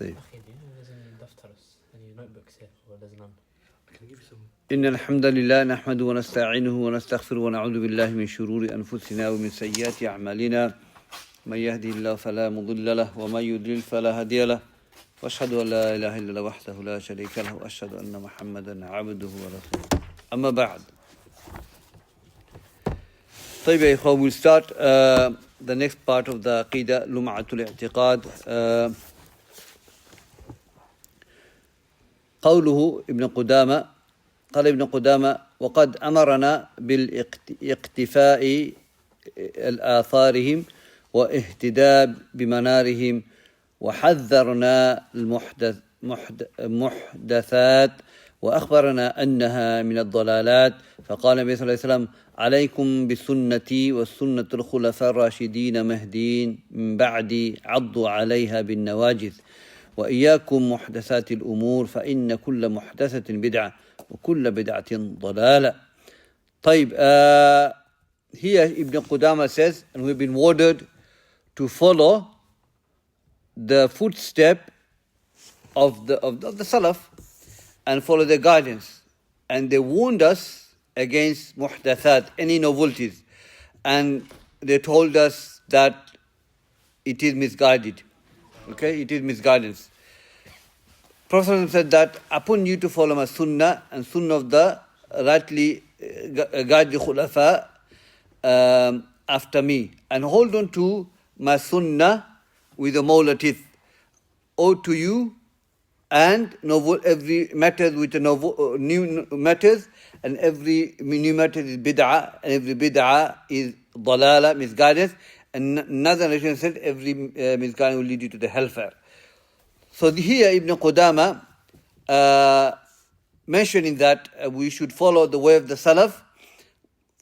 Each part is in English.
طيب. إن الحمد لله نحمده ونستعينه ونستغفره ونعوذ بالله من شرور أنفسنا ومن سيئات أعمالنا من يهده الله فلا مضل له ومن يضلل فلا هادي له وأشهد أن لا إله إلا الله وحده لا شريك له وأشهد أن محمدا عبده ورسوله أما بعد. طيب يا إخوة, we'll start the next part of the Aqidah, Lum'atul i'tiqad. قوله ابن قدامة, قال ابن قدامة: وقد أمرنا بالاقتفاء الآثارهم واهتداء بمنارهم وحذرنا المحدثات وأخبرنا أنها من الضلالات. فقال النبي صلى الله عليه وسلم: عليكم بسنتي والسنة الخلفاء الراشدين مهديين من بعدي عضوا عليها بالنواجذ وإياكم محدثات الأمور فإن كل محدثة بدعة وكل بدعة ضلالة. طيب, here Ibn Qudama says, and we've been ordered to follow the footstep of the Salaf and follow their guidance. And they warned us against muhdathat, any novelties. And they told us that it is misguided. Okay, it is misguidance. Prophet said that upon you to follow my sunnah and sunnah of the rightly guided khulafa after me, and hold on to my sunnah with the mawla teeth. Owe to you and every matter with the new matters, and every new matter is bid'ah, and every bid'ah is dalala, misguidance. And another narration said every misguidance will lead you to the hellfire. So here Ibn Qudama mentioning that we should follow the way of the Salaf,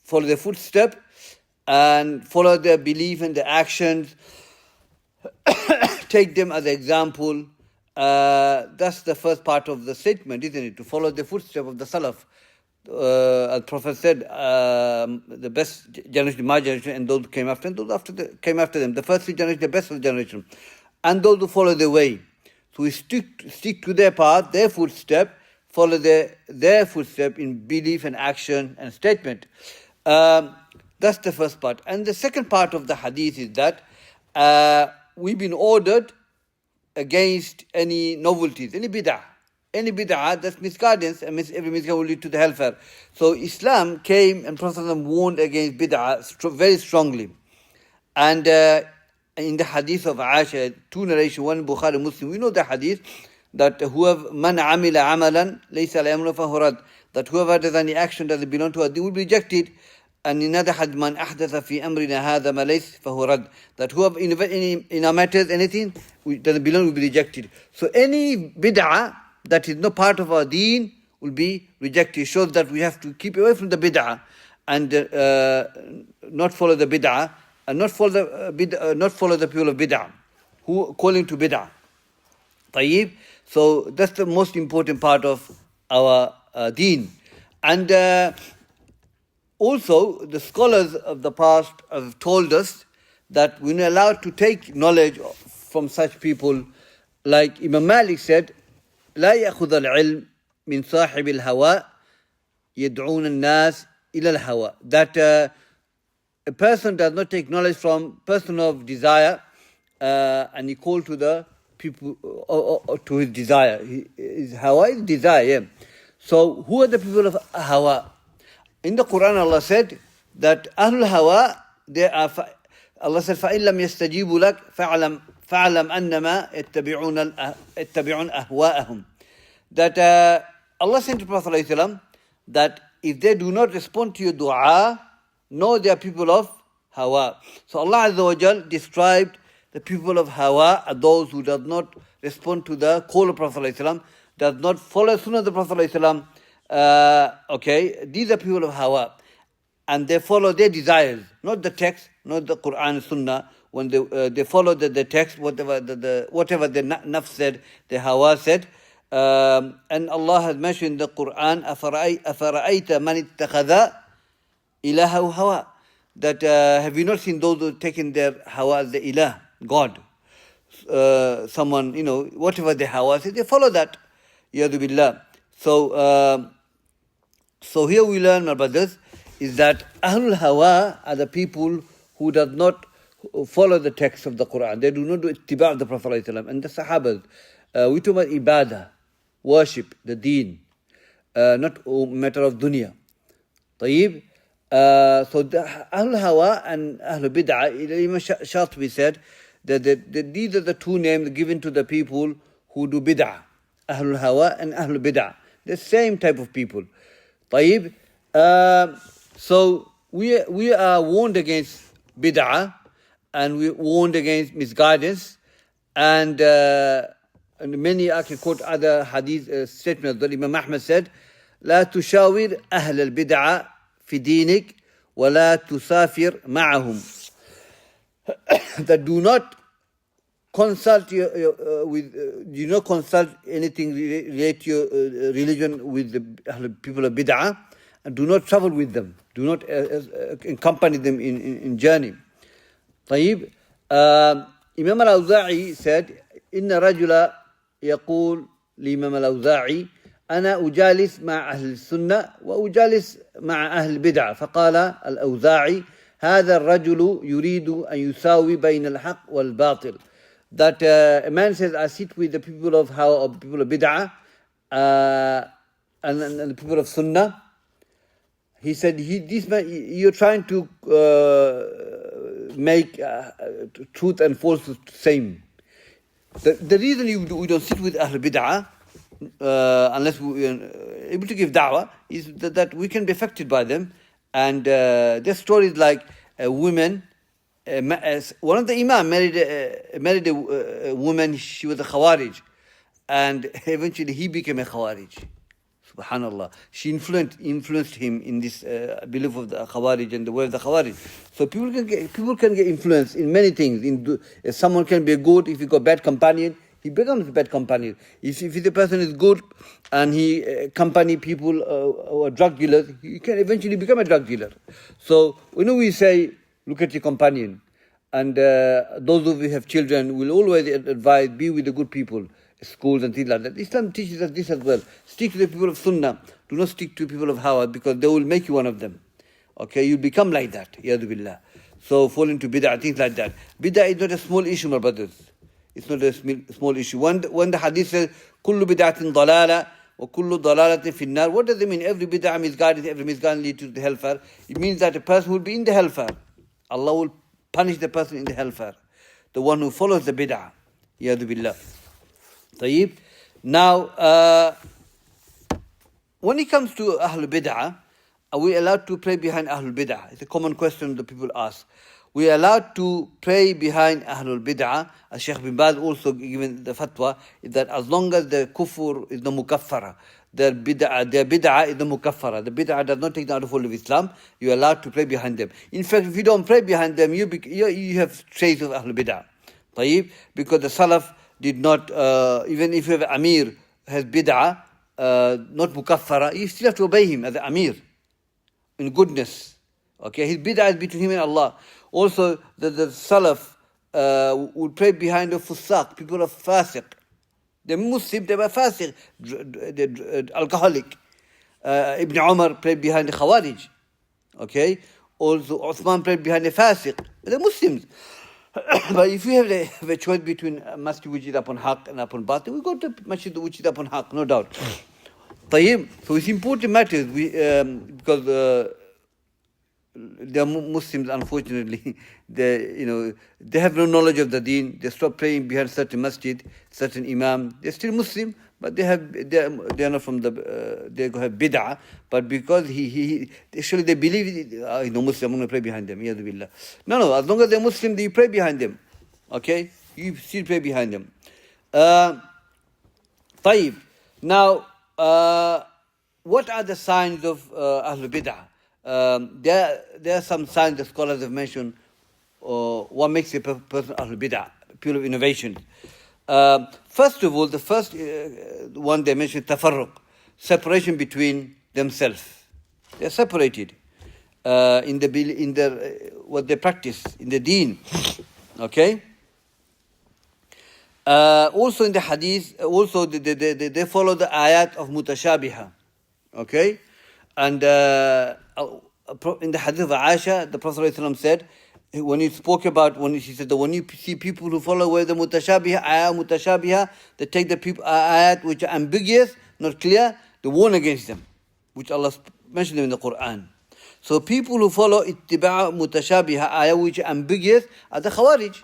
follow their footstep, and follow their belief and their actions, take them as an example. That's the first part of the statement, isn't it? To follow the footstep of the Salaf. As Prophet said, the best generation, my generation, and those who came after, and those came after them. The first three generations, the best of the generation, and those who follow their way. So we stick to their path, their footstep, follow their footstep in belief and action and statement. That's the first part. And the second part of the hadith is that we've been ordered against any novelties, any bid'ah. Any bid'ah, that's misguidance, and every misguidance will lead to the hellfire. So Islam came and Prophet warned against bid'ah very strongly. And in the hadith of Aisha, two narrations, one in Bukhari, Muslim, we know the hadith that whoever man amila amalan laysa alayhi fahuwa rad, that whoever does any action that belong to us, they will be rejected. And in another hadith, man ahdatha fi amrina hadha ma laysa fahuwa rad, that whoever in our matters anything doesn't belong will be rejected. So any bid'ah that is not part of our deen will be rejected. It shows that we have to keep away from the bid'ah and not follow the bid'ah, and not follow the people of bid'ah who calling to bid'ah. Tayyib. So that's the most important part of our deen. And also the scholars of the past have told us that we're not allowed to take knowledge from such people. Like Imam Malik said, لا يأخذ العلم من صاحب الهوى يدعون الناس إلى الهوى. That a person does not take knowledge from person of desire, and he calls to the people to his desire. His hawa is desire. Yeah. So who are the people of hawa? In the Quran, Allah said that Ahlul Hawa, they are. Allah said, فَإِن لَمْ يَسْتَجِيبُوا لَكَ فَاعْلَمْ أَنَّمَا يَتَّبِعُونَ أَهْوَاءَهُم. That Allah said to Prophet ﷺ that if they do not respond to your dua, know they are people of Hawa. So Allah Azza wa Jal described the people of Hawa are those who does not respond to the call of Prophet ﷺ, does not follow the sunnah of the Prophet ﷺ. Okay, these are people of Hawa. And they follow their desires, not the text, not the Quran and Sunnah. When they follow the text, whatever the nafs said, the Hawa said. And Allah has mentioned in the Quran, أَفَرَأَيْتَ مَنِ اتَّخَذَ إِلَهَهُ هَوَى. That have you not seen those who have taken their Hawa as the Ilah, God? someone, whatever they hawa say, they follow that. Yadu billah. So here we learn, my brothers, is that Ahlul Hawa are the people who does not follow the text of the Quran. They do not do ittiba' of the Prophet ﷺ. And the Sahabas, we talk about ibadah, worship, the deen, not a matter of dunya. طيب. So the Ahlul Hawa and Ahlul Bid'ah, Imam Shatibi said that these are the two names given to the people who do bid'ah. Ahlul Hawa and Ahlul Bid'ah. The same type of people. طيب. So we are warned against bid'ah, and we warned against misguidance, and many, I can quote other hadith statements that Imam Ahmad said, لا تشاور أهل البدعة في دينك ولا تسافر معهم. That do not consult do not consult anything related to your religion with the people of bid'ah, and do not travel with them. Do not accompany them in journey. طيب. Imam al-Awza'i said, إن رجل يقول لإمام الأوزاعي أنا أجالس مع أهل السنة وأجالس مع أهل البدعة. فقال الأوزاعي هذا الرجل يريد أن يساوي بين الحق والباطل. That a man says, I sit with the people of people of bid'ah and the people of sunnah. He said, this man, you're trying to make truth and false the same. The reason we don't sit with Ahl Bid'ah, unless we are able to give da'wah, is that we can be affected by them. And their story is like a woman, one of the imam married a woman, she was a Khawarij, and eventually he became a Khawarij. Subhanallah. She influenced him in this belief of the Khawarij and the way of the Khawarij. So people can get influenced in many things. Someone can be good if he got bad companion, he becomes a bad companion. If the person is good and he accompany people who are drug dealers, he can eventually become a drug dealer. So we say, look at your companion. And those of you who have children will always advise, be with the good people, schools and things like that. Islam teaches us this as well. Stick to the people of Sunnah. Do not stick to people of Hawa, because they will make you one of them. Okay, you become like that. Yadu billah. So fall into bid'ah, things like that. Bid'ah is not a small issue, my brothers. It's not a small issue. When the hadith says, كُلُّ بِدْعَةٍ ضَلَالَةٍ وَكُلُّ ضَلَالَةٍ فِي النَّارِ, what does it mean? Every bid'ah misguided, every misguided leads to the hellfire. It means that a person will be in the hellfire. Allah will punish the person in the hellfire. The one who follows the bid'ah. Yadu billah. طيب. Now, when it comes to Ahlul Bid'ah, are we allowed to pray behind Ahlul Bid'ah? It's a common question that people ask. We are allowed to pray behind Ahlul Bid'ah. As Shaykh bin Baz also given the fatwa, is that as long as the kufr is the mukaffara, their bid'ah is the mukaffara. The bid'ah does not take them out of the fold of Islam. You are allowed to pray behind them. In fact, if you don't pray behind them, you have traits of Ahlul Bid'ah. طيب. Because the Salaf did not, even if you have Amir has bid'ah, not mukaffara, you still have to obey him as an Amir in goodness. Okay, his bid'ah is between him and Allah. Also, the Salaf would pray behind the Fusaq, people of Fasiq. The Muslim, they were Fasiq, alcoholic. Ibn Umar prayed behind the Khawarij. Okay, also Uthman prayed behind the Fasiq. The Muslims. But if you have a choice between masjid which is upon haqq and upon batil, we go to masjid which is upon haqq, no doubt. طيب. So it's important matters because the Muslims, unfortunately, they have no knowledge of the deen. They stop praying behind certain masjid, certain imam. They're still Muslim, but they are not from they have bid'ah. But because actually they believe Muslim, I'm going to pray behind them. No, as long as they're Muslim, you pray behind them. Okay, you still pray behind them. طيب. Now, what are the signs of Ahlul Bid'ah? There are some signs the scholars have mentioned. What makes a person Ahlul Bid'ah, pure of innovation? First of all, the first one they mentioned, tafarruq, separation between themselves. They are separated in what they practice in the deen. Okay. Also in the hadith, also they follow the ayat of mutashabiha. Okay? And in the hadith of Aisha, the Prophet ﷺ said, when he spoke about, she said that when you see people who follow where the mutashabiha, they take the people ayat which are ambiguous, not clear, they warn against them, which Allah mentioned them in the Quran. So people who follow ittiba' mutashabiha, ayat which are ambiguous, are the Khawarij.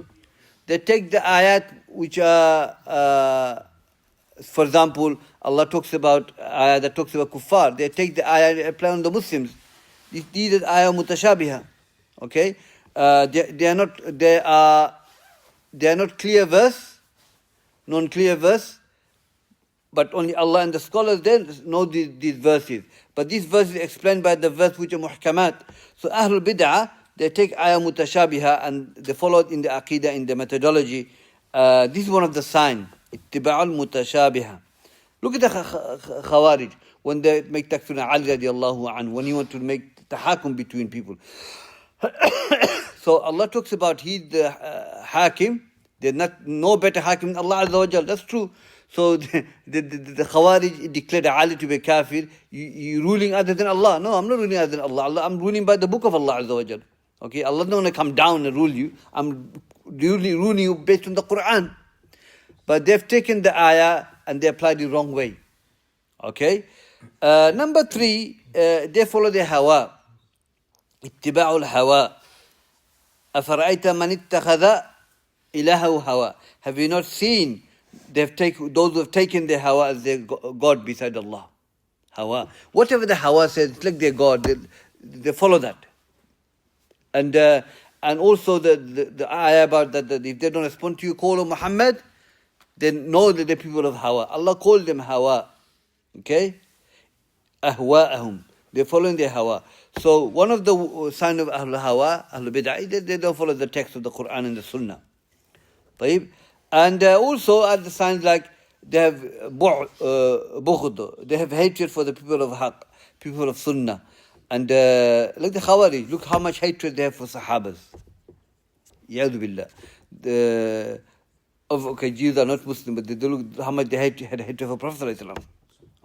They take the ayat which are, for example, Allah talks about ayat that talks about kuffar. They take the ayat and apply on the Muslims. These are ayat mutashabiha. Okay? They are not clear verse, non-clear verse, but only Allah and the scholars then know these verses. But these verses explained by the verse which are muhkamat. So Ahlul Bid'ah, they take ayah mutashabiha and they follow it in the aqidah, in the methodology. This is one of the signs. Ittiba'ul mutashabiha. Look at the Khawarij, when they make takfir Ali radiallahu anhu, when he want to make tahakum between people. So Allah talks about He's the Hakim. There's no better Hakim than Allah Azza wa Jal. That's true. So the Khawarij declared Ali to be kafir. You ruling other than Allah. No, I'm not ruling other than Allah. I'm ruling by the book of Allah Azza wa Jal. Okay, Allah is not going to come down and rule you. I'm ruling you based on the Quran. But they've taken the ayah and they applied it the wrong way. Okay. Number 3, they follow the hawa. اتباع الهوى أفرأيت من اتخذ إلهه هوى. Have you not seen those who have taken their hawa as their God beside Allah? Hawa. Whatever the hawa says, it's like their God. They follow that. And also the ayah about that if they don't respond to you, call them Muhammad, then know that they're people of hawa. Allah called them hawa. Okay? Ahwa'ahum. They're following their hawa. So one of the signs of Ahlul Hawa, Ahlul Bid'ah, they don't follow the text of the Quran and the Sunnah. And also are the signs like they have bughd, they have hatred for the people of Haqq, people of Sunnah. And like the Khawarij, look how much hatred they have for Sahabas. Ya'udhu billah. Okay, Jews are not Muslim, but they look how much they had hatred for Prophet ﷺ.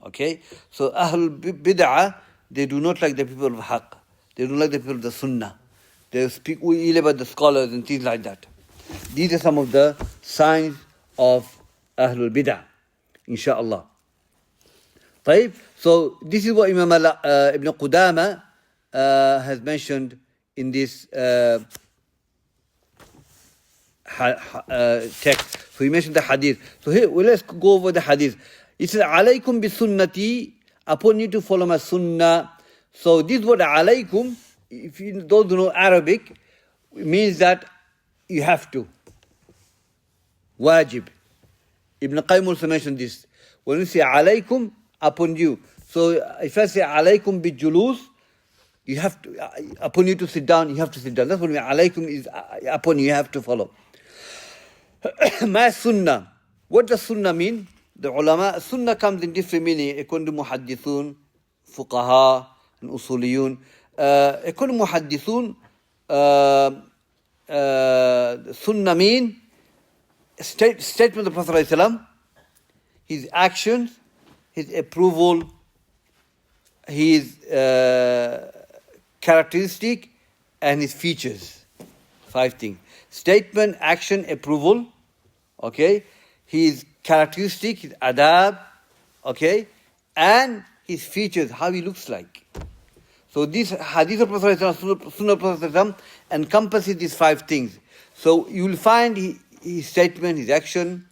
Okay? So Ahlul Bid'ah, they do not like the people of Haqq. They don't like the people of the Sunnah. They speak ill about the scholars and things like that. These are some of the signs of Ahlul Bid'ah, inshaAllah. So this is what Imam Ibn Qudama has mentioned in this text. So he mentioned the hadith. So here, let's go over the hadith. He says, alaykum bi sunnati, upon you to follow my sunnah. So this word alaykum, if you don't know Arabic, it means that you have to. Wajib. Ibn Qayyim also mentioned this. When you say alaykum, upon you. So if I say alaykum bi julus, you have to, upon you to sit down, you have to sit down. That's what I mean. Alaykum is upon you have to follow. My sunnah. What does sunnah mean? The ulama, sunnah comes in different meaning. According to muhaddithun, fuqaha, and usuliyun. According to muhaddithun, sunnah mean statement of the Prophet ﷺ, his actions, his approval, his characteristic, and his features. 5 things. Statement, action, approval, okay, his characteristic, his adab, okay, and his features, how he looks like. So this hadith of Prophet ﷺ, Sunnah of Prophet ﷺ encompasses these 5 things. So you will find his statement, his action,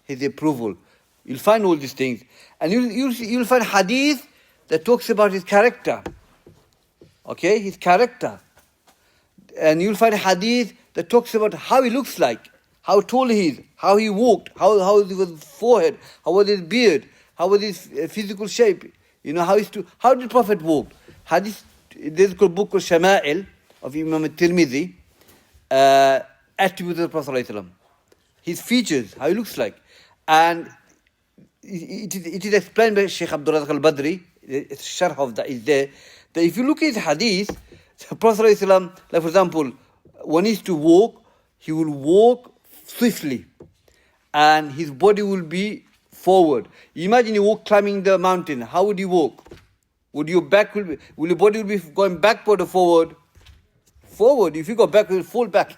his approval. You'll find all these things. And you'll find hadith that talks about his character. Okay, his character. And you'll find hadith that talks about how he looks like, how tall he is, how he walked, how was his forehead, how was his beard, how was his physical shape. You know, how did Prophet walk? Hadith, there's a book called Shama'il of Imam Tirmidhi, attributes of the Prophet ﷺ. His features, how he looks like. And it is explained by Shaykh Abdul Razak al-Badri, sharh of that is there, that if you look at his hadith, the Prophet ﷺ, like for example, when he used to walk, he will walk swiftly. and his body will be forward. Imagine you walk climbing the mountain. How would you walk? Will your body will be going backward or forward? Forward. If you go back, you'll fall back.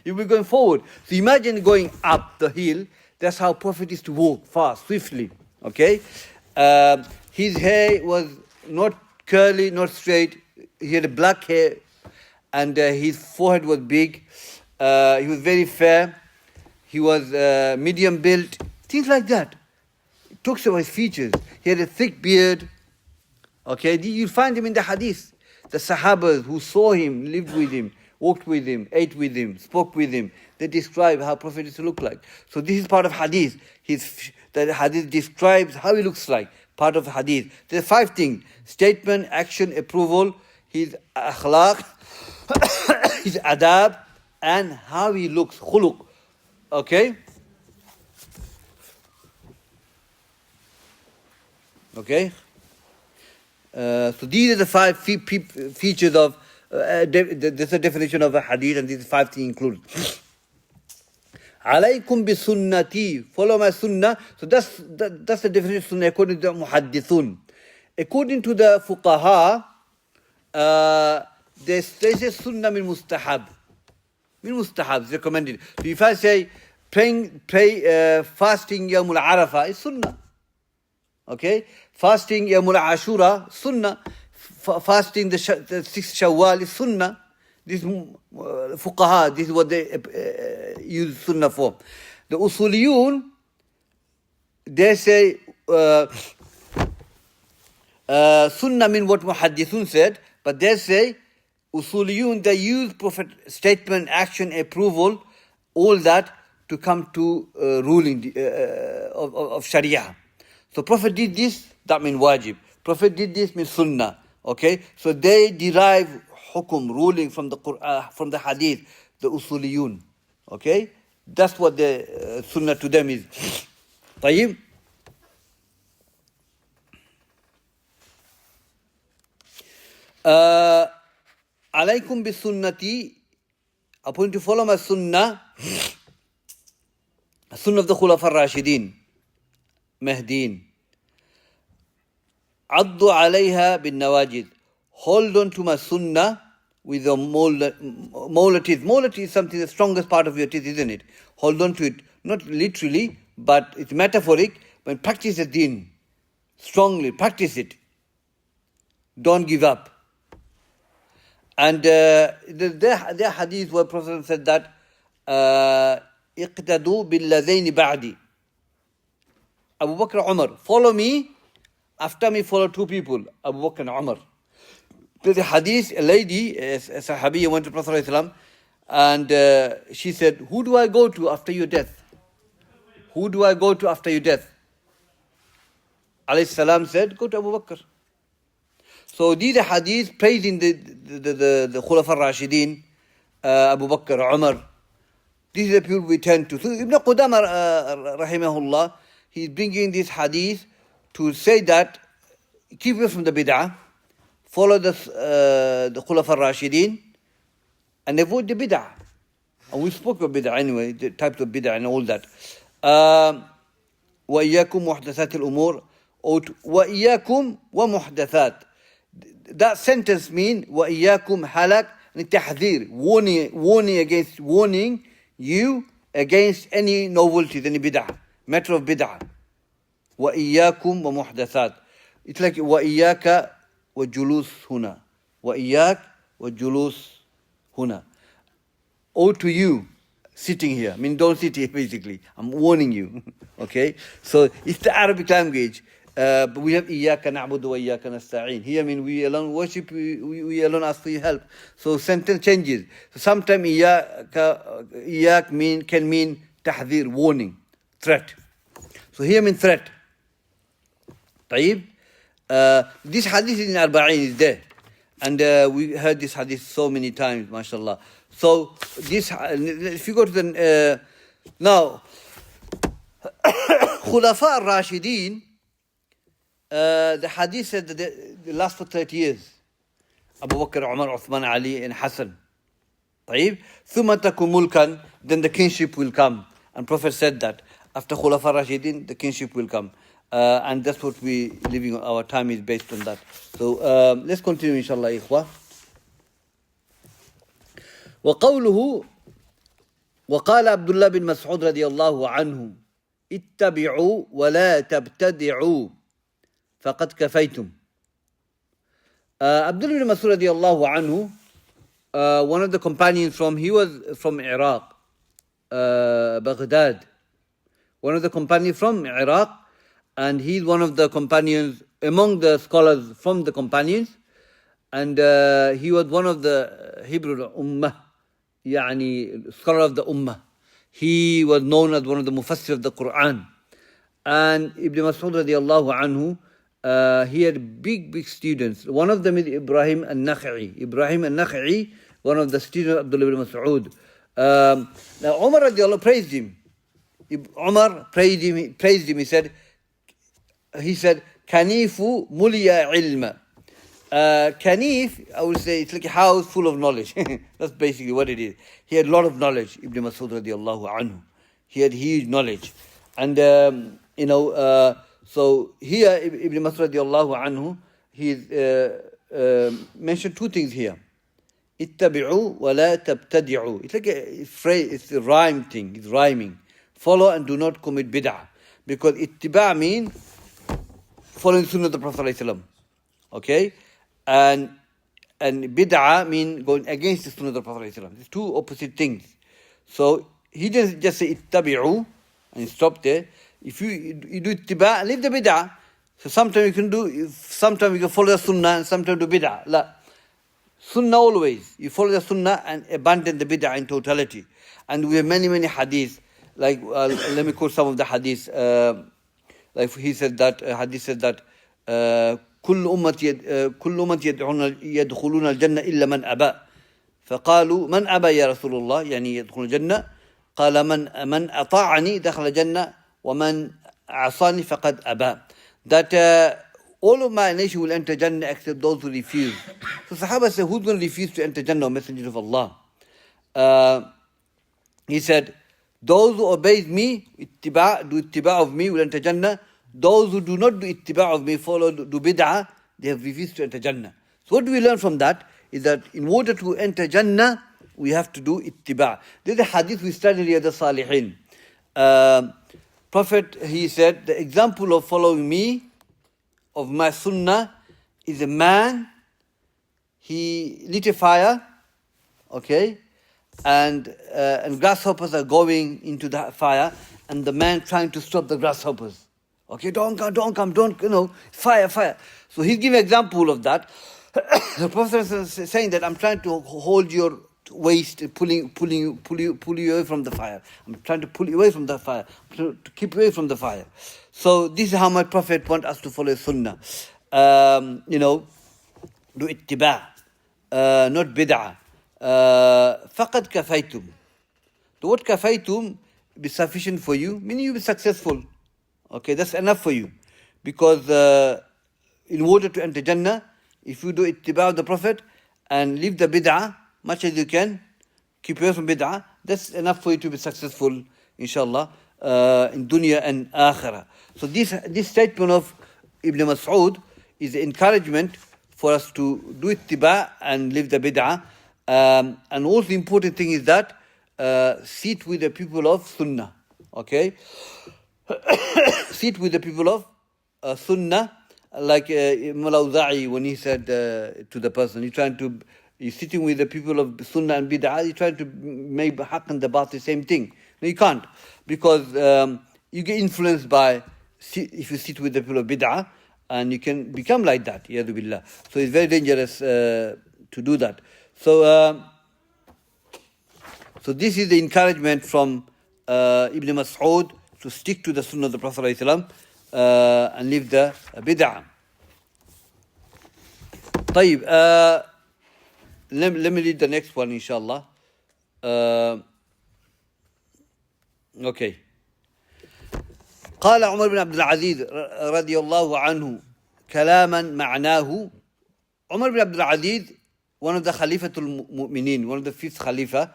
You'll be going forward. So imagine going up the hill. That's how Prophet is to walk fast, swiftly. Okay? His hair was not curly, not straight. He had a black hair, and his forehead was big. He was very fair. He was medium built. Things like that. It talks about his features. He had a thick beard. Okay? You'll find him in the hadith. The Sahabas who saw him, lived with him, walked with him, ate with him, spoke with him, they describe how Prophet used to look like. So this is part of hadith. The hadith describes how he looks like. Part of hadith. There are 5 things: statement, action, approval, his akhlaq, his adab, and how he looks, khuluq. Okay? Okay? So these are the 5 features of, there's a definition of a hadith, and these 5 things included. Alaykum bi sunnati, follow my sunnah. So that's the definition of sunnah according to the muhaddithun. According to the fuqaha, they say sunnah min mustahab. Min mustahab is recommended. So if I say pray fasting yawmul arafah, is sunnah. Okay? Fasting yawmul ashura, sunnah. Fasting the 6th Shawwal is sunnah. This fuqaha, this is what they use sunnah for. The usuliyun, they say sunnah mean what muhaddithun said, but they say usuliyun, they use Prophet statement, action, approval, all that to come to ruling of Sharia. So Prophet did this, that means wajib. Prophet did this means sunnah. Okay, so they derive hukum, ruling from the Quran, from the hadith, the usuliyun. Okay, that's what the sunnah to them is. طيب. Alaykum bi sunnati, upon to follow my sunnah, sunnah of the Khulafa al-Rashidin, Mahdiin. Addu alayha bin nawajid. Hold on to my sunnah with the molar teeth. Molar teeth is something, the strongest part of your teeth, isn't it? Hold on to it. Not literally, but it's metaphoric. But practice the deen. Strongly, practice it. Don't give up. And there hadith where Prophet said that, iqtadu billadaini ba'di. Abu Bakr, Umar. Follow me. After me follow 2 people, Abu Bakr and Umar. There's a hadith, a lady, a Sahabiya went to Prophet ﷺ, and she said, who do I go to after your death? Who do I go to after your death? Alayhi salam said, go to Abu Bakr. So these are hadiths praising the Khulafa al-Rashidin, Abu Bakr, Umar. These are the people we turn to. So Ibn Qudama, rahimahullah, he's bringing this hadith to say that keep away from the bid'ah, follow the Khulafa al-Rashidin, and avoid the bid'ah. And we spoke about bid'ah anyway, the types of bid'ah and all that. وَإِيَّاكُمْ مُحْدَثَاتِ الْأُمُورِ وَإِيَّاكُمْ وَمُحْدَثَاتِ. That sentence means وَإِيَّاكُمْ halak and tahdhir, warning you against any novelties, any bid'ah, matter of bid'ah. وَإِيَّاكُمْ وَمُحْدَثَاتِ. It's like وَإِيَّاكَ وَجُلُوسْ هُنَا. وَإِيَّاكَ وَجُلُوسْ هُنَا. Oh, to you, sitting here. I mean, don't sit here, basically. I'm warning you. Okay? So, it's the Arabic language. But we have إِيَّاكَ نَعْبُدُ وَإِيَّاكَ نَسْتَعِينَ. Here, I mean, we alone worship, we alone ask for your help. So, sentence changes. So, sometimes إِيَّاك can mean tahdhir, warning, threat. So, here means threat. طيب. This hadith in Arba'in is there. And we heard this hadith so many times, mashallah. So, this, if you go to the, now, Khulafa al-Rashidin, the hadith said that they last for 30 years. Abu Bakr, Umar, Uthman, Ali, and Hassan. طيب. ثم تكون ملكا, then the kingship will come. And Prophet said that. After Khulafa Rashidin, the kingship will come. And that's what we living, our time is based on that. So let's continue, inshallah, ikhwa. وقوله وقال عبد الله بن مسعود رضي الله عنه اتبعوا ولا تبتدعوا فقد كفيتم. Abdullah bin Mas'ud radiallahu anhu, one of the companions he was from Iraq, Baghdad. One of the companions from Iraq, and he's one of the companions among the scholars from the companions, and he was one of the Hebrew Ummah, yani scholar of the Ummah. He was known as one of the Mufassir of the Quran. And Ibn Mas'ud radiallahu anhu, he had big students. One of them is Ibrahim al-Nakha'i. Ibrahim al-Nakha'i, one of the students of Abdullah ibn Mas'ud. Now Umar radiallahu praised him. Umar praised him. He said, Kanifu muliya ilma. Kanif, I would say, it's like a house full of knowledge. That's basically what it is. He had a lot of knowledge, Ibn Mas'ud radiallahu anhu. He had huge knowledge. And, so here, Ibn Mas'ud radiallahu anhu, he mentioned two things here. Ittabi'u wa la tabtadi'u. It's like a phrase, it's a rhyme thing, it's rhyming. Follow and do not commit bid'ah. Because ittiba' means following sunnah of the Prophet ﷺ. Okay? And bid'ah means going against the sunnah of the Prophet ﷺ. It's two opposite things. So he didn't just say ittabi'u and stop there. If you do ittiba', leave the bid'ah. So sometimes sometimes you can follow the sunnah and sometimes do bid'ah. La. Sunnah always. You follow the sunnah and abandon the bid'ah in totality. And we have many hadiths. Like, let me quote some of the hadiths. Like he said that, hadith said that, كل أمتي يدخلون الجنة إلا من أبى. فقالوا من أبى يا رسول الله يعني يدخل الجنة. قال من أطاعني دخل الجنة ومن عصاني فقد أبى. That all of my nation will enter Jannah except those who refuse. So Sahaba said, who's going to refuse to enter Jannah, O Messenger of Allah? He said, those who obey me, do ittiba' of me, will enter Jannah. Those who do not do ittiba' of me, do bid'ah, they have refused to enter Jannah. So what do we learn from that? Is that in order to enter Jannah, we have to do ittiba'. There's a hadith we studied here, the Salihin. Prophet, he said, the example of following me, of my sunnah, is a man, he lit a fire, okay, and grasshoppers are going into the fire, and the man trying to stop the grasshoppers. Okay, don't come, fire. So he's giving an example of that. The Prophet is saying that I'm trying to hold your waist, pulling you away from the fire. I'm trying to pull you away from the fire, to keep away from the fire. So this is how my Prophet wants us to follow sunnah. Do ittiba', not bid'ah. فَقَدْ كَفَيْتُمْ. The word kafaytum be sufficient for you, meaning you'll be successful. Okay, that's enough for you. Because in order to enter Jannah, if you do ittiba' of the Prophet and leave the bid'ah, much as you can, keep away from bid'ah, that's enough for you to be successful, inshallah, in dunya and akhirah. So this statement of Ibn Mas'ud is an encouragement for us to do ittiba' and leave the bid'ah. And also the important thing is that sit with the people of sunnah. Okay? Sit with the people of sunnah, like Imam al-Waadi'i, when he said to the person, you're sitting with the people of sunnah and bid'ah, you're trying to make haqq and the batil the same thing. No, you can't. Because you get influenced by, if you sit with the people of bid'ah, and you can become like that, yadu billah. So it's very dangerous to do that. So this is the encouragement from Ibn Mas'ud to stick to the sunnah of the Prophet ﷺ, and leave the bid'ah. طيب, let me read the next one, inshallah. Okay. قال عمر بن عبد العزيز رضي الله عنه كلاما معناه. Umar bin Abdul Aziz, one of the Khalifatul Mu'mineen, one of the fifth Khalifa,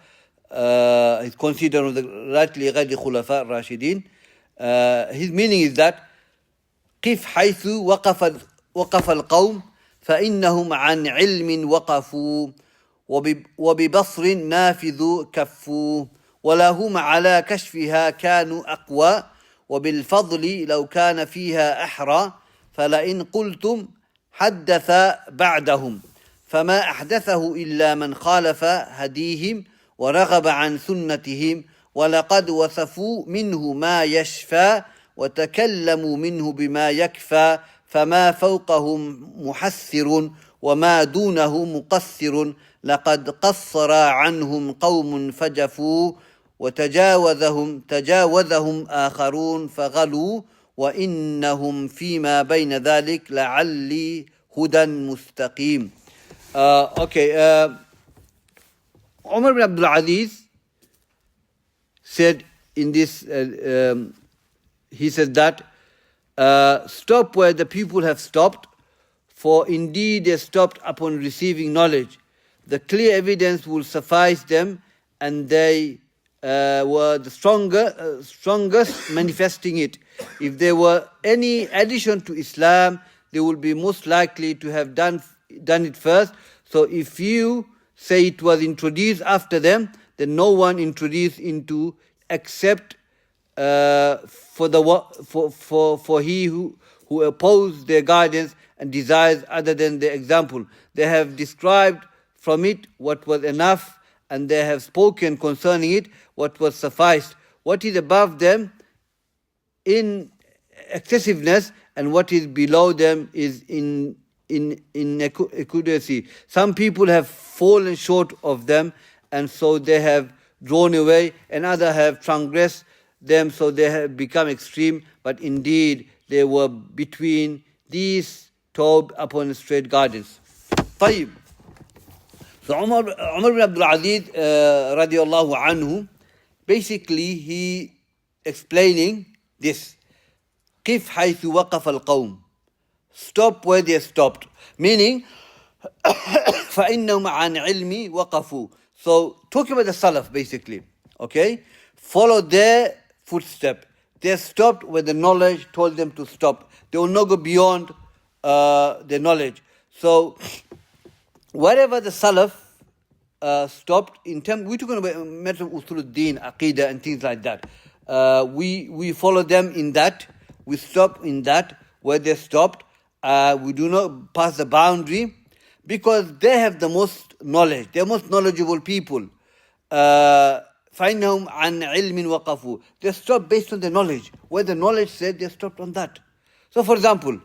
is considered one of the rightly Khulafa Rashidin. His meaning is that قف حيث وقف القوم فإنهم عن علم وقفوا وببصر نافذ كفوا ولهم على كشفها كانوا أقوى وبالفضل لو كان فيها أحرى فلئن قلتم حدث بعدهم فما أحدثه إلا من خالف هديهم ورغب عن سنتهم ولقد وصفوا منه ما يشفى وتكلموا منه بما يكفى فما فوقهم محسر وما دونه مقصر لقد قصر عنهم قوم فجفوا وتجاوزهم آخرون فغلوا وإنهم فيما بين ذلك لعلي هدى مستقيم. Umar bin Abdul Aziz said in this, he said that, stop where the people have stopped, for indeed they stopped upon receiving knowledge. The clear evidence will suffice them, and they were the strongest manifesting it. If there were any addition to Islam, they would be most likely to have done it first. So if you say it was introduced after them, then no one introduced into except for he who opposed their guidance and desires other than their example. They have described from it what was enough, and they have spoken concerning it what was sufficed. What is above them in excessiveness, and what is below them is in inaccuracy. Some people have fallen short of them, and so they have drawn away, and others have transgressed them, so they have become extreme. But indeed, they were between these two upon straight guidance. طيب. So Umar bin Abdul Aziz radiallahu anhu, basically he explaining this. قف حيث وقف القوم. Stop where they stopped. Meaning, فإنهم عن علمي وقفوا. So talking about the Salaf basically. Okay? Follow their footstep. They stopped where the knowledge told them to stop. They will not go beyond the knowledge. So wherever the Salaf stopped, in terms, we're talking about matter of Usul-ud-Din, Aqidah and things like that. We follow them in that. We stop in that where they stopped. We do not pass the boundary because they have the most knowledge. They're most knowledgeable people. فَإِنَّهُمْ عَنْ عِلْمٍ وَقَفُوا. They stopped based on the knowledge. Where the knowledge said, they stopped on that. So for example,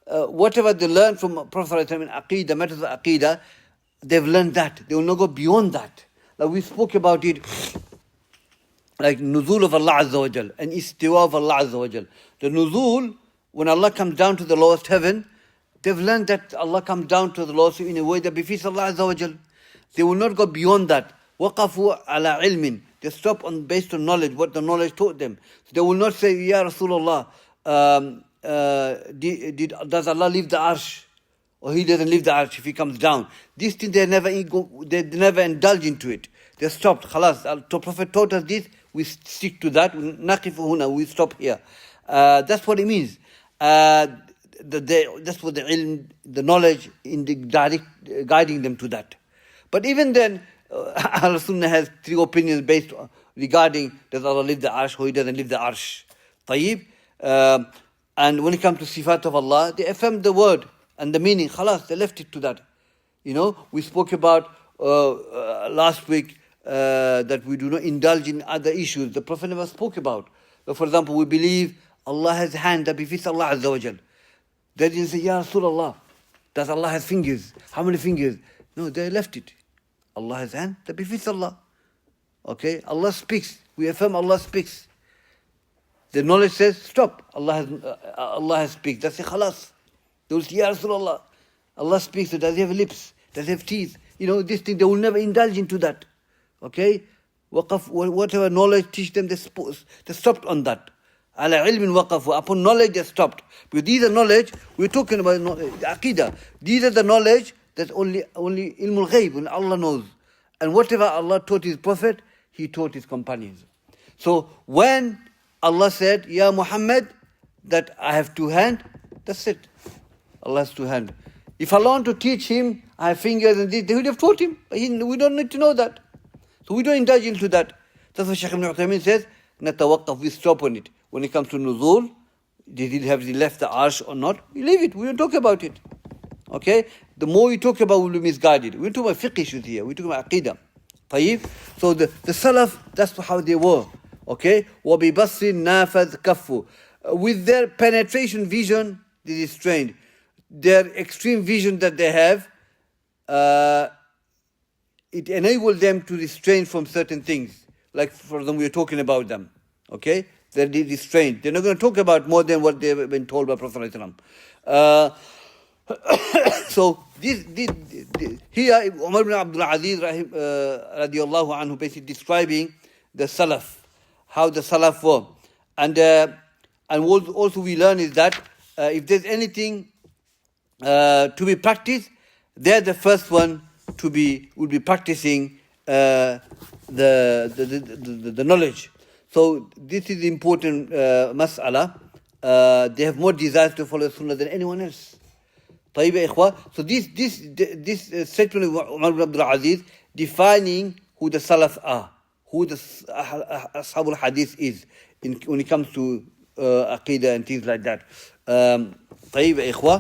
whatever they learned from Prophet in Aqidah, matters of Aqidah, they've learned that. They will not go beyond that. Like we spoke about it, like nuzul of Allah Azza wa Jal and istiwa of Allah Azza wa Jal. The nuzul, when Allah comes down to the lowest heaven, they've learned that Allah comes down to the lowest in a way that befits Allah Azza wa Jal. They will not go beyond that. وَقَفُوا عَلَىٰ عِلْمٍ. They stop based on knowledge, what the knowledge taught them. So they will not say, Ya Rasulullah, does Allah leave the arsh? Or He doesn't leave the arsh if He comes down. These things, they never indulge into it. They stopped. Khalas. The Prophet taught us this, we stick to that. نَقِفُ هُنَا, we stop here. That's what it means. That's what the ilm, the knowledge, in the direct guiding them to that. But even then, Al-Sunnah has three opinions based regarding does Allah leave the arsh or He doesn't leave the arsh. Tayyib. And when it comes to sifat of Allah, they affirm the word and the meaning. Khalas, they left it to that. You know, we spoke about last week that we do not indulge in other issues the Prophet never spoke about. So for example, we believe Allah has hand that befits Allah Azza wa Jal. They didn't say, Ya Rasulullah, does Allah has fingers? How many fingers? No, they left it. Allah has hand that befits Allah. Okay, Allah speaks. We affirm Allah speaks. The knowledge says, stop. Allah has speaks. That's a khalas. They will say, Ya Rasulullah, Allah speaks. So does He have lips? Does He have teeth? You know, this thing, they will never indulge into that. Okay? Whatever knowledge teach them, they stopped on that. Ala ilmin waqafu. Upon knowledge, they stopped. Because these are knowledge, we're talking about Aqidah. These are the knowledge that's only ilmul ghaib, when Allah knows. And whatever Allah taught His Prophet, He taught His companions. So when Allah said, Ya Muhammad, that I have two hands. That's it. Allah has two hands. If Allah wanted to teach him, I have fingers and this, they would have taught him. We don't need to know that. So we don't indulge into that. That's what Shaykh Ibn Qudama says, نَتَوَقَّفْ, we stop on it. When it comes to nuzul, did he left the arsh or not? We leave it. We don't talk about it. Okay? The more we talk about, we'll be misguided. We don't talk about fiqh issues here. We talk about aqidah. طيب? So the Salaf, that's how they were. Okay? وَبِبَصِّ نَافَذْ كَفُّ. With their penetration vision, they restrained. Their extreme vision that they have, it enabled them to restrain from certain things. Like, for example, we are talking about them. Okay? They're restrained. They're not going to talk about more than what they've been told by Prophet ﷺ. So this here Umar ibn Abdul Aziz radiallahu anhu basically describing the Salaf, how the Salaf were, and also we learn is that if there's anything to be practiced, they're the first one will be practicing the knowledge. So this is important mas'ala. They have more desire to follow Sunnah than anyone else. طيب يا إخوة. So this statement of Umar ibn Abdul Aziz defining who the Salaf are, who the Ashab al-Hadith is when it comes to Aqidah and things like that. طيب يا إخوة.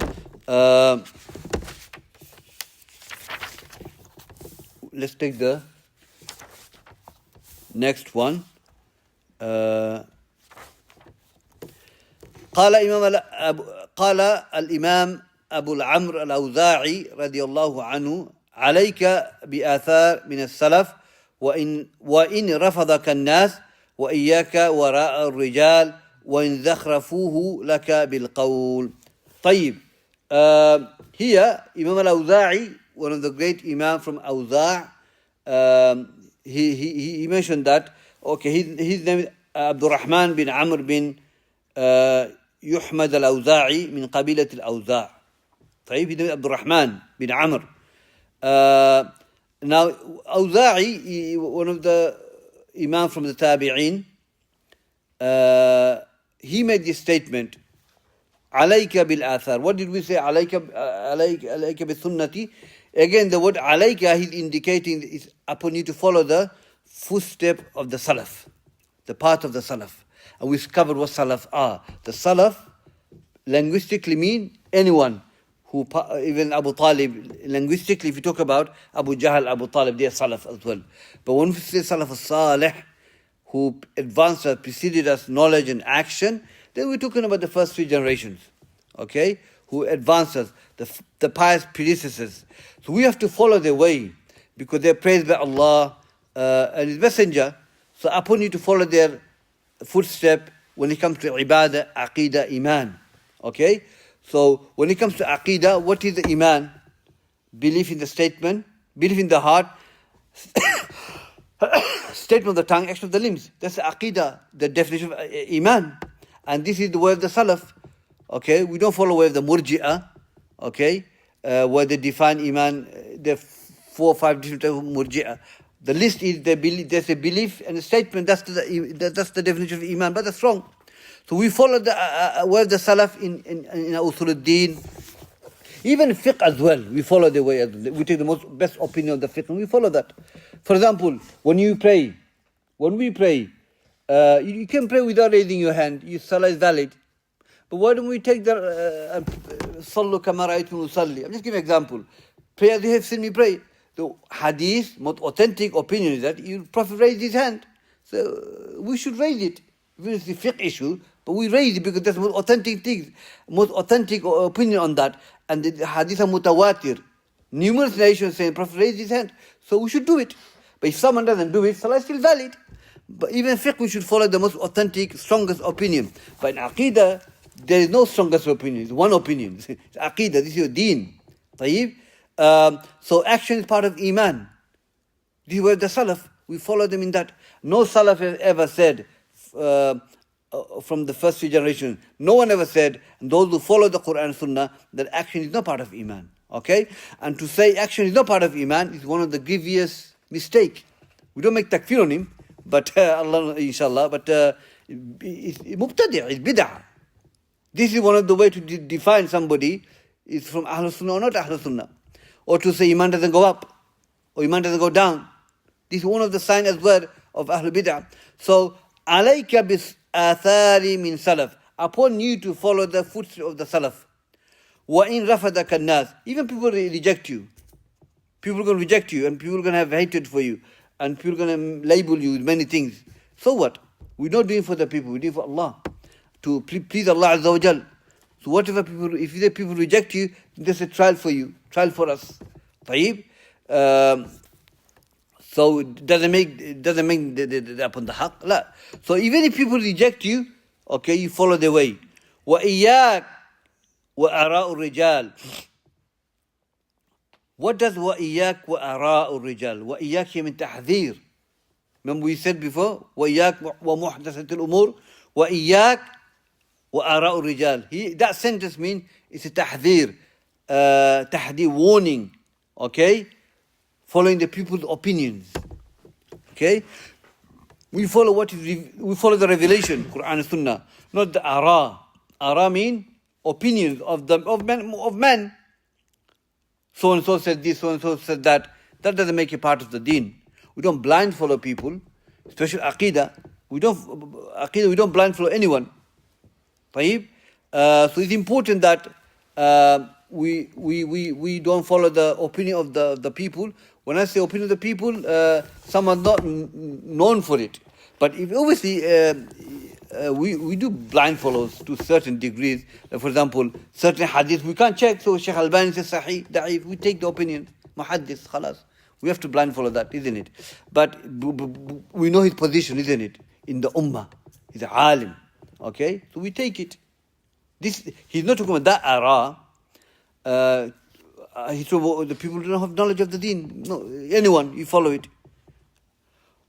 Let's take the next one. قال الإمام أبو العمر الأوزاعي رضي الله عنه عليك بآثار من السلف وإن رفضك الناس وإياك وراء الرجال وإن زخرفوه لك بالقول. طيب. Here Imam al-Awza'i, one of the great Imam from Awza', he mentioned that, okay, his name is Abdul Rahman bin Amr bin Yuhmad al-Awza'i min qabilat al-Awza'. طيب, his name is Abdul Rahman bin Amr. Now, Awza'i, one of the Imam from the Tabi'een, he made this statement, عليك بالآثار. What did we say? عليك بالسنة. Again, the word عليك, he's indicating is upon you to follow the footstep of the Salaf, the path of the Salaf. And we've covered what Salaf are. The Salaf linguistically mean anyone who, even Abu Talib, linguistically, if you talk about Abu Jahl, Abu Talib, they are Salaf as well. But when we say Salaf al-Salih, who advanced us, preceded us, knowledge and action, then we're talking about the first three generations, okay, who advanced us, the pious predecessors. So we have to follow their way because they're praised by Allah and His Messenger. So upon you to follow their footstep when it comes to ibadah, aqidah, iman. Okay? So when it comes to aqidah, what is the iman? Belief in the statement, belief in the heart, statement of the tongue, action of the limbs. That's the aqidah, the definition of iman. And this is the way of the Salaf. Okay? We don't follow the way of the Murji'ah. Okay? Where they define iman, there are 4 or 5 different types of Murji'ah. The list is there's a belief and a statement. That's the definition of iman, but that's wrong. So we follow the way of the Salaf in Usul al-Din. Even fiqh as well, we follow the way. We take the best opinion of the fiqh and we follow that. For example, when we pray, you can pray without raising your hand. Your salah is valid. But why don't we take the Sallu kama ra'aytum usalli? I'm just giving an example. Pray as you have seen me pray. The hadith, most authentic opinion is that the Prophet raised his hand. So we should raise it. Even if it's a fiqh issue, but we raise it because that's the most authentic thing, most authentic opinion on that. And the hadith are mutawatir. Numerous nations saying Prophet raised his hand. So we should do it. But if someone doesn't do it, salah is still valid. But even fiqh, we should follow the most authentic, strongest opinion. But in aqidah, there is no strongest opinion. It's one opinion. It's aqidah, this is your deen. طيب? So action is part of iman. These were the Salaf. We follow them in that. No Salaf has ever said, from the first 3 generations, no one ever said, and those who follow the Quran and Sunnah, that action is not part of iman. Okay? And to say action is not part of iman is one of the grievous mistake. We don't make takfir on him, but Allah, inshallah, but It's mubtadi', it's bid'ah. This is one of the way to define somebody is from Ahlul Sunnah or not Ahlul Sunnah. Or to say Iman doesn't go up, or Iman doesn't go down. This is one of the signs as well of Ahlul Bid'ah. So, alayka bis athari min salaf. Upon you to follow the footsteps of the salaf. Wa in rafadaka an-nas. Even people reject you. People are going to reject you, and people are going to have hatred for you, and people are going to label you with many things. So what? We're not doing for the people, we're doing for Allah. To please Allah Azza wa Jal. So whatever people, if the people reject you, there's a trial for you, trial for us. طيب? So it doesn't make the upon the haqq. La. So even if people reject you, okay, you follow the way. وَإِيَّاكَ وَأَرَاءُ الرِّجَالِ. What does وَإِيَّاكَ وَأَرَاءُ الرِّجَالِ? وَإِيَّاكَ here means تحذير. Remember we said before, وَإِيَّاكَ وَمُحْدَثَةِ الْأُمُورِ وَإِيَّاكَ وَأَرَاءُ الرِّجَالِ. That sentence means it's a tahdir, warning, okay? Following the people's opinions, okay? We follow we follow the revelation, Quran and Sunnah, not the ara. Ara mean opinions of men. So and so said this, so and so said that. That doesn't make you part of the deen. We don't blind follow people, especially aqidah. We don't blind follow anyone. طيب? So it's important that we don't follow the opinion of the people. When I say opinion of the people, some are not known for it. But if obviously we do blind follows to certain degrees. For example, certain hadith we can't check. So Shaykh Albani says Sahih, Da'if. We take the opinion. Muhaddith, khalas. We have to blind follow that, isn't it? But we know his position, isn't it? In the ummah. He's an alim. Okay? So we take it. He's not talking about that ara. He's talking about the people who don't have knowledge of the deen. No, anyone, you follow it.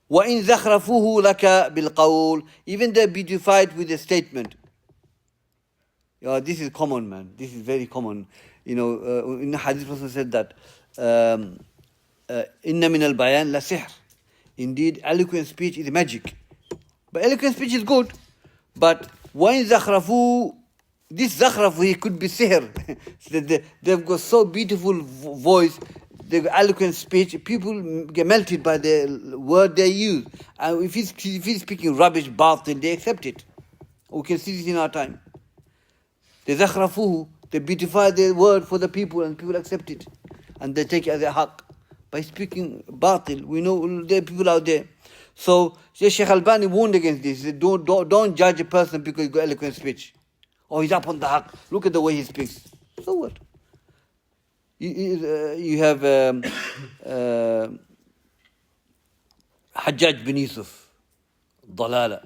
وَإِن زَخْرَفُوهُ لَكَ بِالْقَوْلِ. Even they beautified with a statement. This is common, man. This is very common. In the hadith, Prophet said that, إِنَّ مِنَ الْبَيَانِ لَسِحْرٍ. Indeed, eloquent speech is magic. But eloquent speech is good. But وَإِن زَخْرَفُوهُ, this zakhrafu, he could be sihr. They've got so beautiful voice, they've got eloquent speech, people get melted by the word they use. And if he's speaking rubbish, batil, they accept it. We can see this in our time. They zakhrafuhu, they beautify the word for the people and people accept it. And they take it as a haqq. By speaking batil, we know there are people out there. So Shaykh Albani warned against this. He said, don't judge a person because he's got eloquent speech. Or he's up on the haqq. Look at the way he speaks. So what? You have Hajjaj bin Yusuf, Dalala.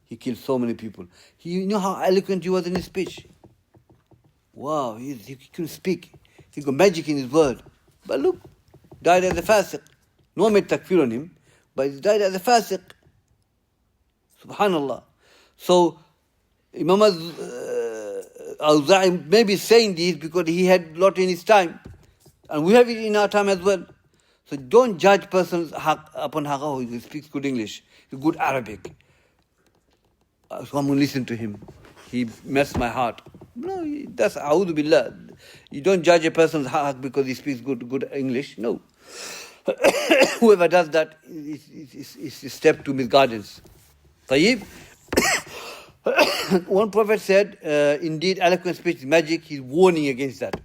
He killed so many people. You know how eloquent he was in his speech? Wow, he couldn't speak. He got magic in his word. But look, died as a fasiq. No one made takfir on him, but he died as a fasiq. Subhanallah. So, Imam al-Waadi'i may be saying this because he had a lot in his time. And we have it in our time as well. So don't judge persons upon haqq. Oh, he speaks good English, good Arabic. So I'm going to listen to him. He messed my heart. No, that's a'udhu billah. You don't judge a person's haqq because he speaks good English. No. Whoever does that is a step to misguidance. Tayyib. One prophet said, indeed, eloquent speech is magic. He's warning against that.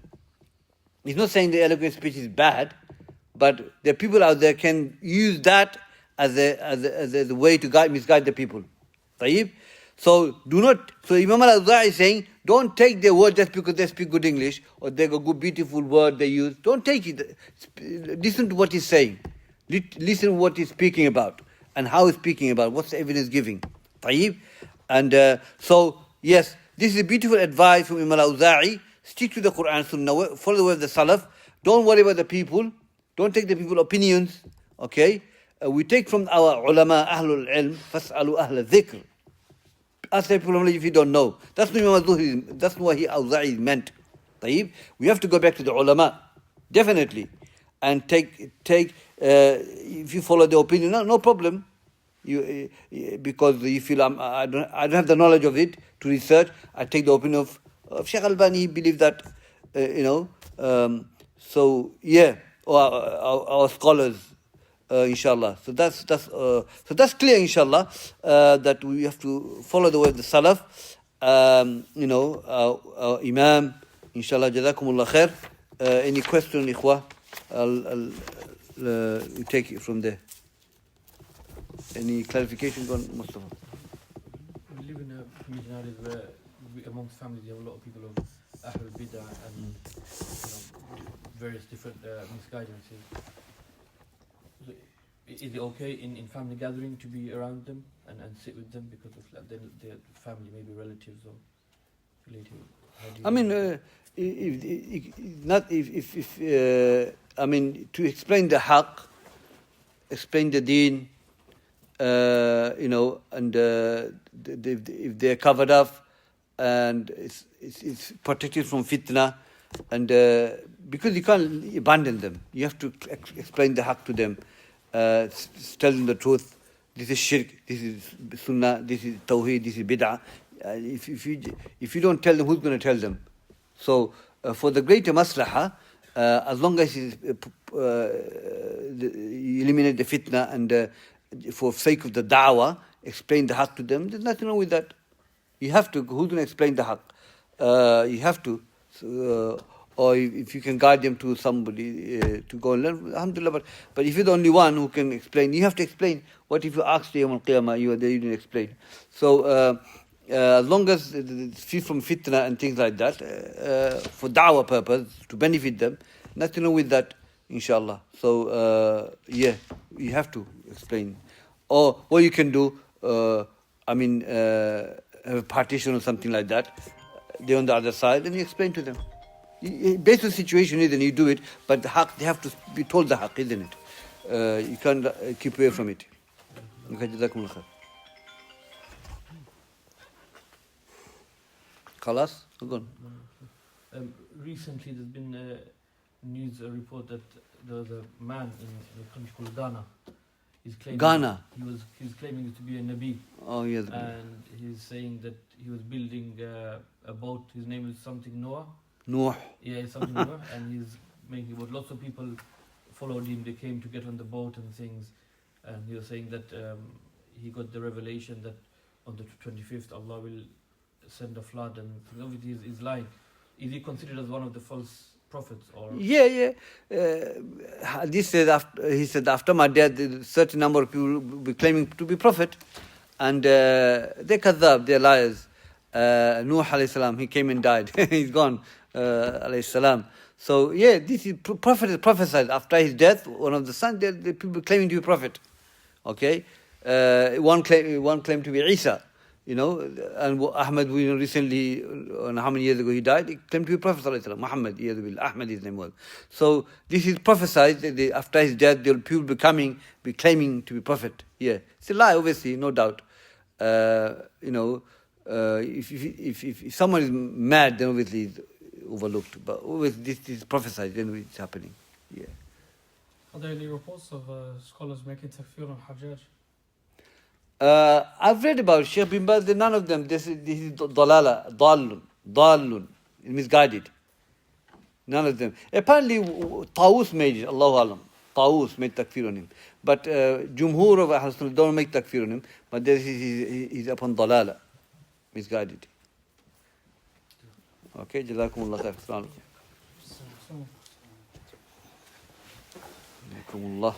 He's not saying the eloquent speech is bad, but there are people out there can use that as a way to misguide the people. Tayyib? So Imam al-Waadi'i is saying, don't take their word just because they speak good English or they got good beautiful word they use. Don't take it. Listen to what he's saying. Listen to what he's speaking about and how he's speaking about. What's the evidence giving? Tayyib? And so, yes, this is a beautiful advice from Imam al-Waadi'i. Stick to the Quran, Sunnah, follow the way of the Salaf. Don't worry about the people. Don't take the people's opinions. Okay? We take from our ulama, ahlul ilm, fas'alu ahl dhikr. Ask the people if you don't know. That's what al-Waadi'i meant. طيب? We have to go back to the ulama. Definitely. And take if you follow the opinion, no problem. because you feel I don't have the knowledge of it to research, I take the opinion of Shaykh Albani. He believes that, so yeah, or our scholars, inshallah. So that's clear, inshallah, that we have to follow the way of the Salaf. Our Imam, inshallah. Jazakumullah khair. Any question, ikhwah? I'll take it from there. Any clarification on Mustafa? We live in a community nowadays where amongst families you have a lot of people of Ahlul Bid'ah and various different misguidances. So is it okay in family gathering to be around them and sit with them because of their family, maybe relatives or related? To explain the haqq, explain the deen, and if they're covered up and it's protected from fitna, and because you can't abandon them, you have to explain the haqq to them, tell them the truth. This is shirk, this is sunnah, this is tawheed, this is bid'ah. If you don't tell them, who's going to tell them? So for the greater maslahah, as long as you eliminate the fitna and for sake of the da'wah, explain the haqq to them, there's nothing wrong with that. You have to. Who's going to explain the haqq? You have to. Or if you can guide them to somebody to go and learn, alhamdulillah. But if you're the only one who can explain, you have to explain. What if you ask Yawm al-Qiyamah, you didn't explain? So as long as it's free from fitna and things like that, for da'wah purpose, to benefit them, nothing wrong with that, inshallah. So you have to explain. Or what you can do, have a partition or something like that. They're on the other side, and you explain to them. Based on the situation, then you do it, but the haqq, they have to be told the haqq, isn't it? You can't keep away from it. Okay, jazakumullah khair. Khalas? Go on. Recently, there's been a news report that there was a man in a country called Ghana. He's claiming Ghana? He's claiming to be a Nabi. Oh, yes. And he's saying that he was building a boat. His name is something Noah. Noah. Yeah, something Noah. And he's making a boat. Lots of people followed him. They came to get on the boat and things. And he was saying that he got the revelation that on the 25th, Allah will send a flood. And obviously he's lying. Is he considered as one of the false prophets? Or Yeah. He said after my death, a certain number of people will be claiming to be prophet. And they're kadhab, they're liars. Nuh alayhi salam, he came and died. He's gone, alayhi salam. So this is prophet is prophesied after his death. One of the sons, the people claiming to be prophet. Okay, one claimed to be Isa. And Ahmad, recently, how many years ago he died, he claimed to be Prophet sallallahu alaihi wasallam. Muhammad, Ahmad his name was. So this is prophesied that after his death, there will people be claiming to be prophet. Yeah, it's a lie, obviously, no doubt. If someone is mad, then obviously it's overlooked. But this is prophesied, then it's happening. Yeah. Are there any reports of scholars making takfir on Hajjaj? I've read about Shaykh bin Baz, none of them. This is dalala, dalun, misguided. None of them. Apparently, Taus made it, Allahu Alam. Taus made takfir on him. But Jumhur of Ahlul Sunnah don't make takfir on him, but he's upon dalala, misguided. Okay, Jazakumullah khair. Assalamu alaikum.